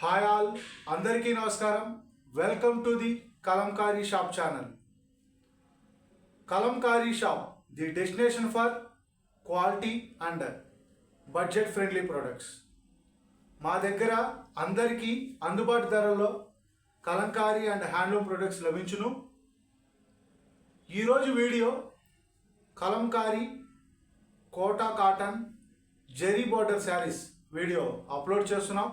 Hi all, అందరికీ నమస్కారం. Welcome to the Kalamkari shop channel. Kalamkari shop, the destination for quality and budget friendly products. మా దగ్గర అందరికీ అందుబాటు ధరల్లో కలంకారీ అండ్ హ్యాండ్లూమ్ ప్రొడక్ట్స్ లభించును. ఈరోజు వీడియో కలంకారీ కోటా కాటన్ జెరీ బార్డర్ శారీస్ వీడియో అప్లోడ్ చేస్తున్నాం.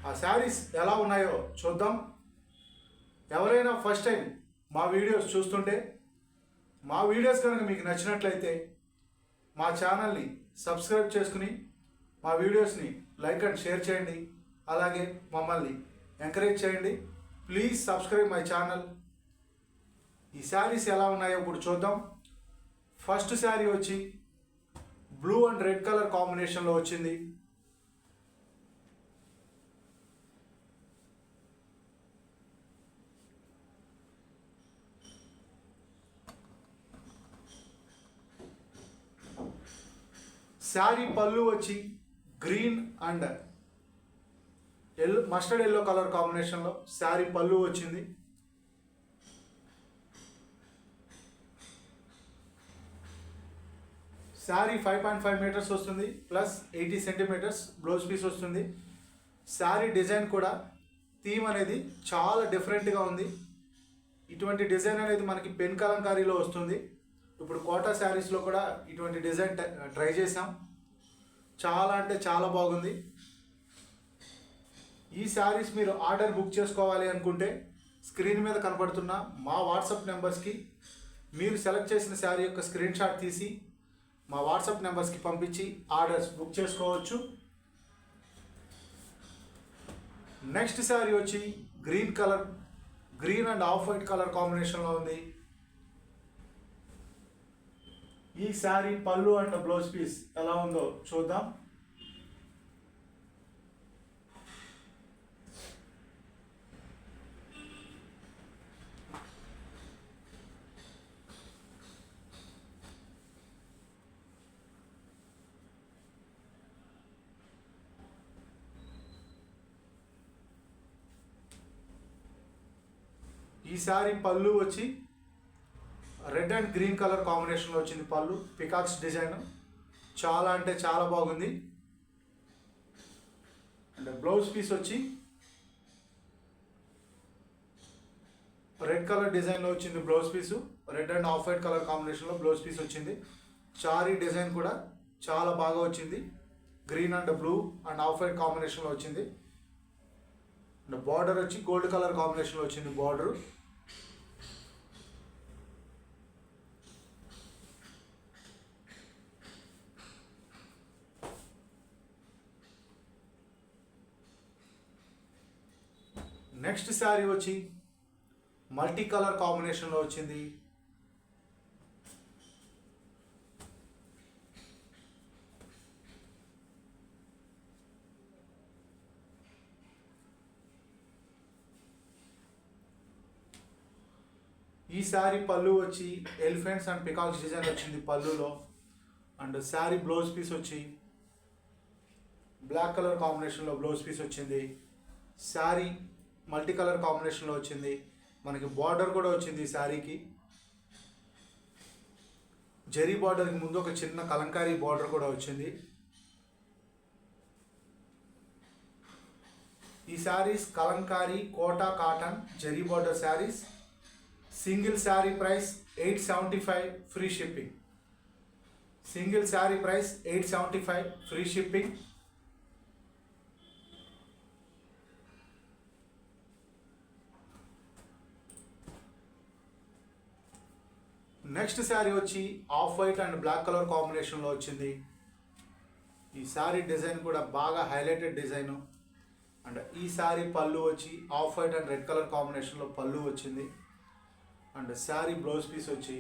ఆ శారీస్ ఎలా ఉన్నాయో చూద్దాం. ఎవరైనా ఫస్ట్ టైం మా వీడియోస్ చూస్తుంటే, మా వీడియోస్ కనుక మీకు నచ్చినట్లయితే మా ఛానల్ని సబ్స్క్రైబ్ చేసుకుని మా వీడియోస్ని లైక్ అండ్ షేర్ చేయండి. అలాగే మమ్మల్ని ఎంకరేజ్ చేయండి. Please subscribe my channel. ఈ శారీస్ ఎలా ఉన్నాయో ఇప్పుడు చూద్దాం. ఫస్ట్ శారీ వచ్చి బ్లూ అండ్ రెడ్ కలర్ కాంబినేషన్లో వచ్చింది. శారీ పళ్ళు వచ్చి green and mustard yellow colour కాంబినేషన్లో శారీ పళ్ళు వచ్చింది. శారీ 5.5 మీటర్స్ వస్తుంది, ప్లస్ 80 సెంటీమీటర్స్ బ్లౌజ్ పీస్ వస్తుంది. శారీ డిజైన్ కూడా థీమ్ అనేది చాలా డిఫరెంట్గా ఉంది. ఇటువంటి డిజైన్ అనేది మనకి పెన్ కలంకారీలో వస్తుంది. ఇప్పుడు కోటా శారీస్లో కూడా ఇటువంటి డిజైన్ ట్రై చేసాం. చాలా అంటే చాలా బాగుంది. ఈ శారీస్ మీరు ఆర్డర్ బుక్ చేసుకోవాలి అనుకుంటే స్క్రీన్ మీద కనబడుతున్న మా వాట్సాప్ నెంబర్స్కి మీరు సెలెక్ట్ చేసిన శారీ యొక్క స్క్రీన్ షాట్ తీసి మా వాట్సాప్ నెంబర్స్కి పంపించి ఆర్డర్స్ బుక్ చేసుకోవచ్చు. నెక్స్ట్ శారీ వచ్చి green and off white colour కాంబినేషన్లో ఉంది. ఈ శారీ పళ్ళు అండ్ బ్లౌజ్ పీస్ ఎలా ఉందో చూద్దాం. ఈ శారీ పళ్ళు వచ్చి రెడ్ అండ్ గ్రీన్ కలర్ కాంబినేషన్లో వచ్చింది. పళ్ళు పికాక్స్ డిజైన్ చాలా అంటే చాలా బాగుంది. అండ్ బ్లౌజ్ పీస్ వచ్చి రెడ్ కలర్ డిజైన్లో వచ్చింది. Blouse piece red and off white colour కాంబినేషన్లో బ్లౌజ్ పీస్ వచ్చింది. శారీ డిజైన్ కూడా చాలా బాగా వచ్చింది. Green and blue and off white కాంబినేషన్లో వచ్చింది. అండ్ బార్డర్ వచ్చి గోల్డ్ కలర్ కాంబినేషన్లో వచ్చింది. బార్డరు నెక్స్ట్ శారీ వచ్చి మల్టీ కలర్ కాంబినేషన్లో వచ్చింది. ఈ శారీ పళ్ళు వచ్చి ఎలిఫెంట్స్ అండ్ పికాక్స్ డిజైన్ వచ్చింది పళ్ళులో. అండ్ శారీ బ్లౌజ్ పీస్ వచ్చి బ్లాక్ కలర్ కాంబినేషన్లో బ్లౌజ్ పీస్ వచ్చింది. శారీ మల్టీ కలర్ కాంబినేషన్లో వచ్చింది. మనకి బార్డర్ కూడా వచ్చింది. ఈ శారీకి జరీ బార్డర్కి ముందు ఒక చిన్న కలంకారీ బార్డర్ కూడా వచ్చింది. ఈ saris Kalamkari Kota cotton zari border saris. Single sari price 875 free shipping. Single sari price 875 free shipping. Next sari వచ్చి off white and black colour కాంబినేషన్లో వచ్చింది. ఈ శారీ డిజైన్ కూడా బాగా హైలైటెడ్ డిజైను. అండ్ ఈ శారీ పళ్ళు వచ్చి off white and red colour కాంబినేషన్లో పళ్ళు వచ్చింది. అండ్ శారీ బ్లౌజ్ పీస్ వచ్చి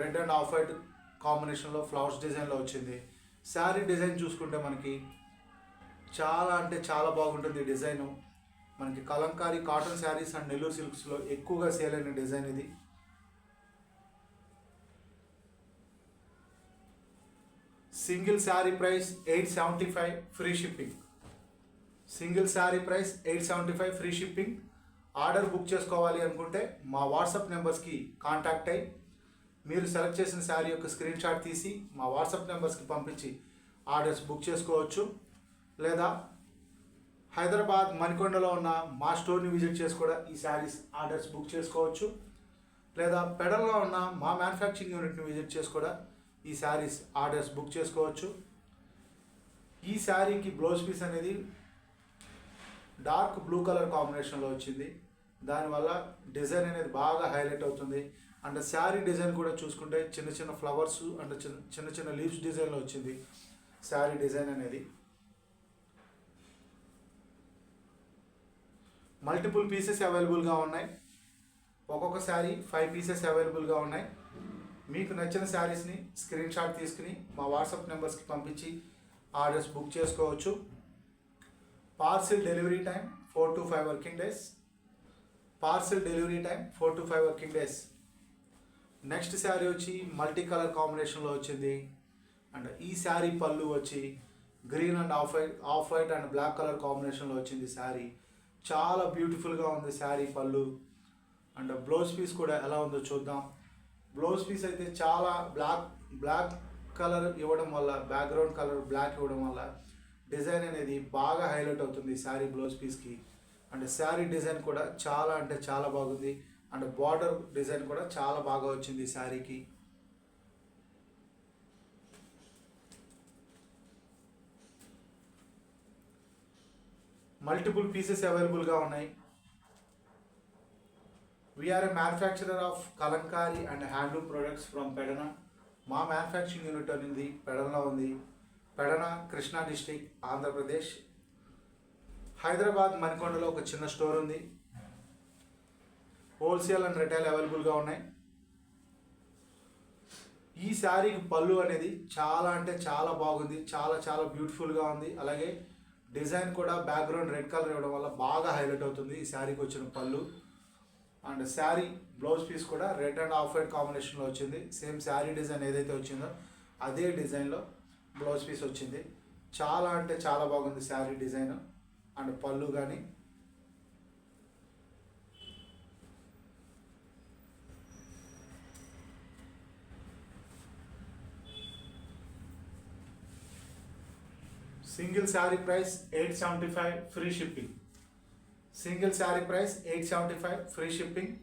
రెడ్ అండ్ ఆఫ్ వైట్ కాంబినేషన్లో ఫ్లవర్స్ డిజైన్లో వచ్చింది. శారీ డిజైన్ చూసుకుంటే మనకి చాలా అంటే చాలా బాగుంటుంది. ఈ డిజైను మనకి కలంకారీ కాటన్ శారీస్ అండ్ నెల్లూరు సిల్క్స్లో ఎక్కువగా సేల్ అయిన డిజైన్ ఇది. Single sari price 875 free shipping. Single sari price 875 free shipping. Order book చేసుకోవాలి అనుకుంటే మా వాట్సాప్ నెంబర్స్కి కాంటాక్ట్ అయ్యి మీరు సెలెక్ట్ చేసిన శారీ యొక్క స్క్రీన్ షాట్ తీసి మా వాట్సాప్ నెంబర్స్కి పంపించి ఆర్డర్స్ బుక్ చేసుకోవచ్చు. లేదా హైదరాబాద్ మణికొండలో ఉన్న మా స్టోర్ని విజిట్ చేసి కూడా ఈ శారీస్ ఆర్డర్స్ బుక్ చేసుకోవచ్చు. లేదా పెడల్లో ఉన్న మా మ్యానుఫ్యాక్చరింగ్ యూనిట్ని విజిట్ చేసి కూడా ఈ శారీస్ ఆర్డర్స్ బుక్ చేసుకోవచ్చు. ఈ శారీకి బ్లౌజ్ పీస్ అనేది డార్క్ బ్లూ కలర్ కాంబినేషన్లో వచ్చింది. దానివల్ల డిజైన్ అనేది బాగా హైలైట్ అవుతుంది. అండ్ శారీ డిజైన్ కూడా చూసుకుంటే చిన్న చిన్న ఫ్లవర్స్ అండ్ చిన్న చిన్న లీవ్స్ డిజైన్లో వచ్చింది శారీ డిజైన్ అనేది. మల్టిపుల్ పీసెస్ అవైలబుల్గా ఉన్నాయి. ఒక్కొక్క శారీ 5 పీసెస్ అవైలబుల్గా ఉన్నాయి. మీకు నచ్చిన శారీస్ని స్క్రీన్ షాట్ తీసుకుని మా వాట్సాప్ నెంబర్స్కి పంపించి ఆర్డర్స్ బుక్ చేసుకోవచ్చు. Parcel delivery time 4 to 5 working days. Parcel delivery time 4 to 5 working days. Next sari వచ్చి మల్టీ కలర్ కాంబినేషన్లో వచ్చింది. అండ్ ఈ శారీ పళ్ళు వచ్చి green and off white and black colour కాంబినేషన్లో వచ్చింది శారీ. చాలా బ్యూటిఫుల్గా ఉంది శారీ పళ్ళు. అండ్ బ్లౌజ్ పీస్ కూడా ఎలా ఉందో చూద్దాం. బ్లౌజ్ పీస్ అయితే చాలా బ్లాక్ కలర్ ఇవ్వడం వల్ల, బ్యాక్గ్రౌండ్ కలర్ బ్లాక్ ఇవ్వడం వల్ల డిజైన్ అనేది బాగా హైలైట్ అవుతుంది శారీ బ్లౌజ్ పీస్కి. అండ్ శారీ డిజైన్ కూడా చాలా అంటే చాలా బాగుంది. అండ్ బార్డర్ డిజైన్ కూడా చాలా బాగా వచ్చింది శారీకి. మల్టిపుల్ పీసెస్ అవైలబుల్గా ఉన్నాయి. We are A manufacturer of Kalamkari and handloom products from Pedana. మా మ్యానుఫ్యాక్చరింగ్ యూనిట్ అనేది పెడనలో ఉంది. పెడన, కృష్ణా డిస్ట్రిక్ట్, ఆంధ్రప్రదేశ్. హైదరాబాద్ మణికొండలో ఒక చిన్న స్టోర్ ఉంది. హోల్సేల్ అండ్ రిటైల్ అవైలబుల్గా ఉన్నాయి. ఈ శారీకి పళ్ళు అనేది చాలా అంటే చాలా బాగుంది. చాలా చాలా బ్యూటిఫుల్గా ఉంది. అలాగే డిజైన్ కూడా బ్యాక్గ్రౌండ్ రెడ్ కలర్ ఇవ్వడం వల్ల బాగా హైలైట్ అవుతుంది ఈ శారీకి వచ్చిన పళ్ళు. అండ్ శారీ బ్లౌజ్ పీస్ కూడా రెడ్ అండ్ ఆఫ్ వైట్ కాంబినేషన్లో వచ్చింది. సేమ్ శారీ డిజైన్ ఏదైతే వచ్చిందో అదే డిజైన్లో బ్లౌజ్ పీస్ వచ్చింది. చాలా అంటే చాలా బాగుంది శారీ డిజైన్ అండ్ పళ్ళు కానీ. Single sari price 875 free shipping. Single sari price 875 free shipping.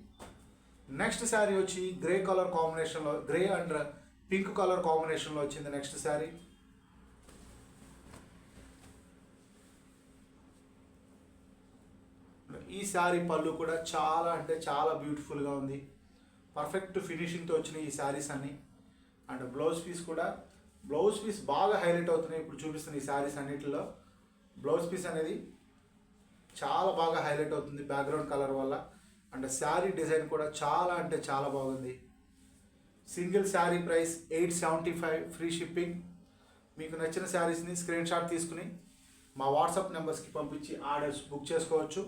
Next sari వచ్చి గ్రే కలర్ కాంబినేషన్లో, గ్రే అండ్ పింక్ కలర్ కాంబినేషన్లో వచ్చింది నెక్స్ట్ శారీ. ఈ శారీ పళ్ళు కూడా చాలా అంటే చాలా బ్యూటిఫుల్గా ఉంది. పర్ఫెక్ట్ ఫినిషింగ్తో వచ్చిన ఈ శారీస్ అన్నీ. అండ్ బ్లౌజ్ పీస్ బాగా హైలైట్ అవుతున్నాయి. ఇప్పుడు చూపిస్తున్న ఈ శారీస్ అన్నిటిలో బ్లౌజ్ పీస్ అనేది చాలా బాగా హైలైట్ అవుతుంది బ్యాక్గ్రౌండ్ కలర్ వల్ల. అండ్ శారీ డిజైన్ కూడా చాలా అంటే చాలా బాగుంది. Single sari price 875 free shipping. మీకు నచ్చిన శారీస్ని స్క్రీన్ షాట్ తీసుకుని మా వాట్సాప్ నెంబర్స్కి పంపించి ఆర్డర్స్ బుక్ చేసుకోవచ్చు.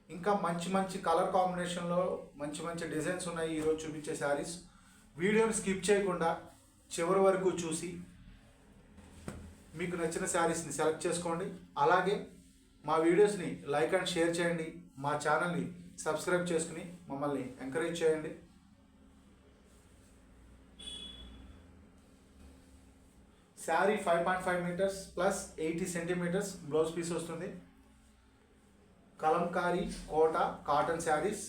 ఇంకా మంచి మంచి కలర్ కాంబినేషన్లో మంచి మంచి డిజైన్స్ ఉన్నాయి ఈరోజు చూపించే శారీస్. వీడియోని స్కిప్ చేయకుండా చివరి వరకు చూసి మీకు నచ్చిన శారీస్ని సెలెక్ట్ చేసుకోండి. అలాగే మా వీడియోస్ని లైక్ అండ్ షేర్ చేయండి. మా ఛానల్ని సబ్స్క్రైబ్ చేసుకుని మమ్మల్ని ఎంకరేజ్ చేయండి. Sari 5.5 metres plus 80 centimetres blouse piece వస్తుంది. Kalamkari Kota cotton saris.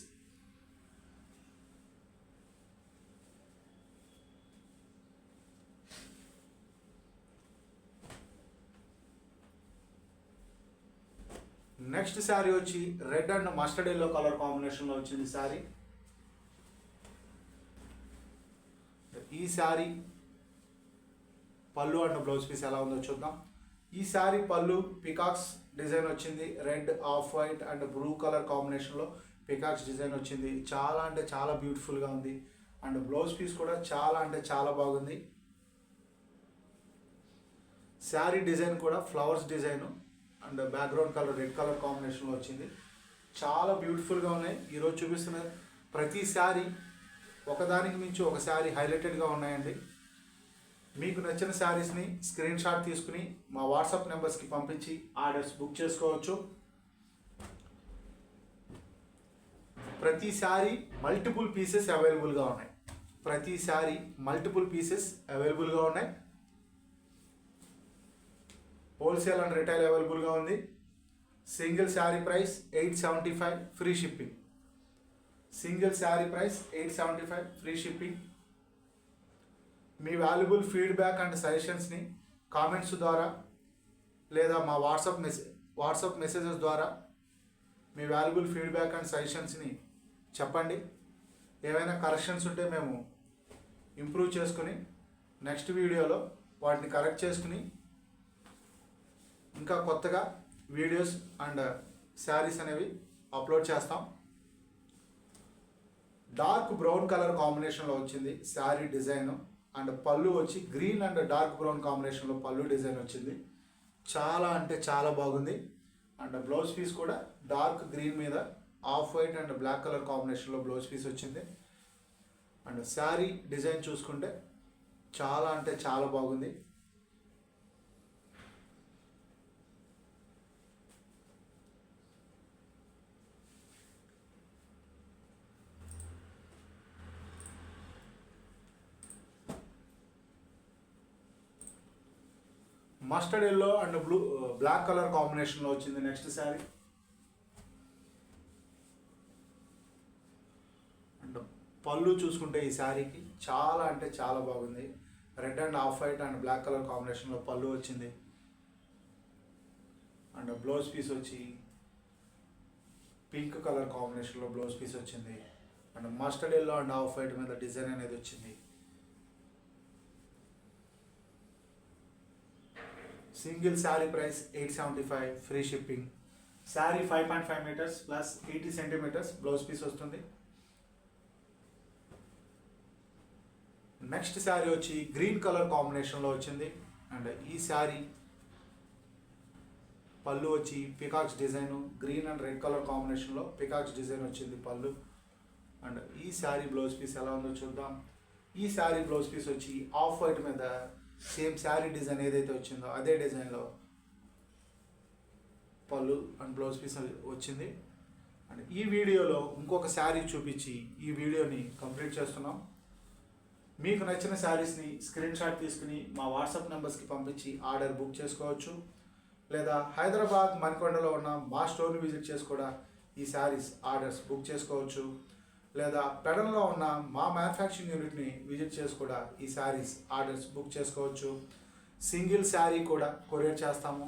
Next sari వచ్చి red and mustard yellow colour కాంబినేషన్లో వచ్చింది శారీ. ఈ శారీ పళ్ళు అండ్ బ్లౌజ్ పీస్ ఎలా ఉందో చూద్దాం. ఈ శారీ పళ్ళు పికాక్స్ డిజైన్ వచ్చింది. Red, of white and blue colour కాంబినేషన్లో పికాక్స్ డిజైన్ వచ్చింది. చాలా అంటే చాలా బ్యూటిఫుల్గా ఉంది. అండ్ బ్లౌజ్ పీస్ కూడా చాలా అంటే చాలా బాగుంది. శారీ డిజైన్ కూడా flowers design and background colour red colour కాంబినేషన్లో వచ్చింది. చాలా బ్యూటిఫుల్గా ఉన్నాయి. ఈరోజు చూపిస్తున్న ప్రతి శారీ ఒకదానికి మించి ఒక శారీ హైలైటెడ్గా ఉన్నాయండి. మీకు నచ్చిన శారీస్ని స్క్రీన్ షాట్ తీసుకుని మా వాట్సాప్ నెంబర్స్కి పంపించి ఆర్డర్స్ బుక్ చేసుకోవచ్చు. ప్రతి శారీ మల్టిపుల్ పీసెస్ అవైలబుల్గా ఉన్నాయి. హోల్సేల్ అండ్ రిటైల్ అవైలబుల్గా ఉంది. Single sari price 875 free shipping. మీ వాల్యుబుల్ ఫీడ్బ్యాక్ అండ్ సజెషన్స్ని కామెంట్స్ ద్వారా లేదా మా వాట్సాప్ మెసేజెస్ ద్వారా మీ వాల్యుబుల్ ఫీడ్బ్యాక్ అండ్ సజెషన్స్ని చెప్పండి. ఏవైనా కరెక్షన్స్ ఉంటే మేము ఇంప్రూవ్ చేసుకుని నెక్స్ట్ వీడియోలో వాటిని కరెక్ట్ చేసుకుని ఇంకా కొత్తగా వీడియోస్ అండ్ శారీస్ అనేవి అప్లోడ్ చేస్తాం. డార్క్ బ్రౌన్ కలర్ కాంబినేషన్లో వచ్చింది శారీ డిజైన్ అండ్ పళ్ళు వచ్చి గ్రీన్ అండ్ డార్క్ బ్రౌన్ కాంబినేషన్లో పళ్ళు డిజైన్ వచ్చింది. చాలా అంటే చాలా బాగుంది. అండ్ బ్లౌజ్ పీస్ కూడా డార్క్ గ్రీన్ మీద off white and black colour కాంబినేషన్లో బ్లౌజ్ పీస్ వచ్చింది. అండ్ శారీ డిజైన్ చూసుకుంటే చాలా అంటే చాలా బాగుంది. Mustard yellow and black colour కాంబినేషన్లో వచ్చింది నెక్స్ట్ శారీ. అండ్ పళ్ళు చూసుకుంటే ఈ శారీకి చాలా అంటే చాలా బాగుంది. Red and off white and black colour కాంబినేషన్లో పళ్ళు వచ్చింది. అండ్ బ్లౌజ్ పీస్ వచ్చి పింక్ కలర్ కాంబినేషన్లో బ్లౌజ్ పీస్ వచ్చింది. And mustard yellow and off white మీద డిజైన్ అనేది వచ్చింది. Single sari price 875 free shipping. Sari 5.5 metres plus 80 centimetres blouse piece వస్తుంది. నెక్స్ట్ శారీ వచ్చి గ్రీన్ కలర్ కాంబినేషన్లో వచ్చింది. అండ్ ఈ శారీ పళ్ళు వచ్చి peacocks design green and red colour కాంబినేషన్లో పికాక్స్ డిజైన్ వచ్చింది పళ్ళు. అండ్ ఈ శారీ బ్లౌజ్ పీస్ ఎలా ఉందో చూద్దాం. ఈ శారీ బ్లౌజ్ పీస్ వచ్చి ఆఫ్ వైట్ మీద సేమ్ శారీ డిజైన్ ఏదైతే వచ్చిందో అదే డిజైన్లో పళ్ళు అండ్ బ్లౌజ్ పీస్ వచ్చింది. అండ్ ఈ వీడియోలో ఇంకొక శారీ చూపించి ఈ వీడియోని కంప్లీట్ చేస్తున్నాం. మీకు నచ్చిన శారీస్ని స్క్రీన్ షాట్ తీసుకుని మా వాట్సాప్ నెంబర్స్కి పంపించి ఆర్డర్ బుక్ చేసుకోవచ్చు. లేదా హైదరాబాద్ మణికొండలో ఉన్న మా స్టోర్ని విజిట్ చేసి కూడా ఈ శారీస్ ఆర్డర్స్ బుక్ చేసుకోవచ్చు. లేదా పెడన్లో ఉన్న మా మ్యానుఫ్యాక్చరింగ్ యూనిట్ని విజిట్ చేసి కూడా ఈ శారీస్ ఆర్డర్స్ బుక్ చేసుకోవచ్చు. సింగిల్ శారీ కూడా కొరియర్ చేస్తాము.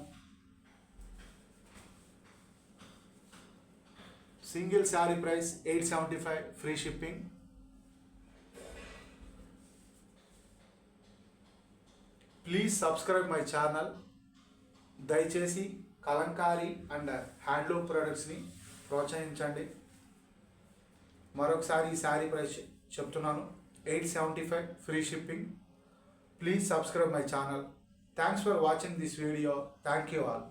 Single sari price 875 free shipping. Please subscribe my channel. దయచేసి కలంకారీ అండ్ హ్యాండ్లూమ్ ప్రొడక్ట్స్ని ప్రోత్సహించండి. మరొకసారి ఈ శారీ ప్రైస్ చెప్తున్నాను, 875 free shipping. Please subscribe my channel. Thanks for watching this video. Thank you all.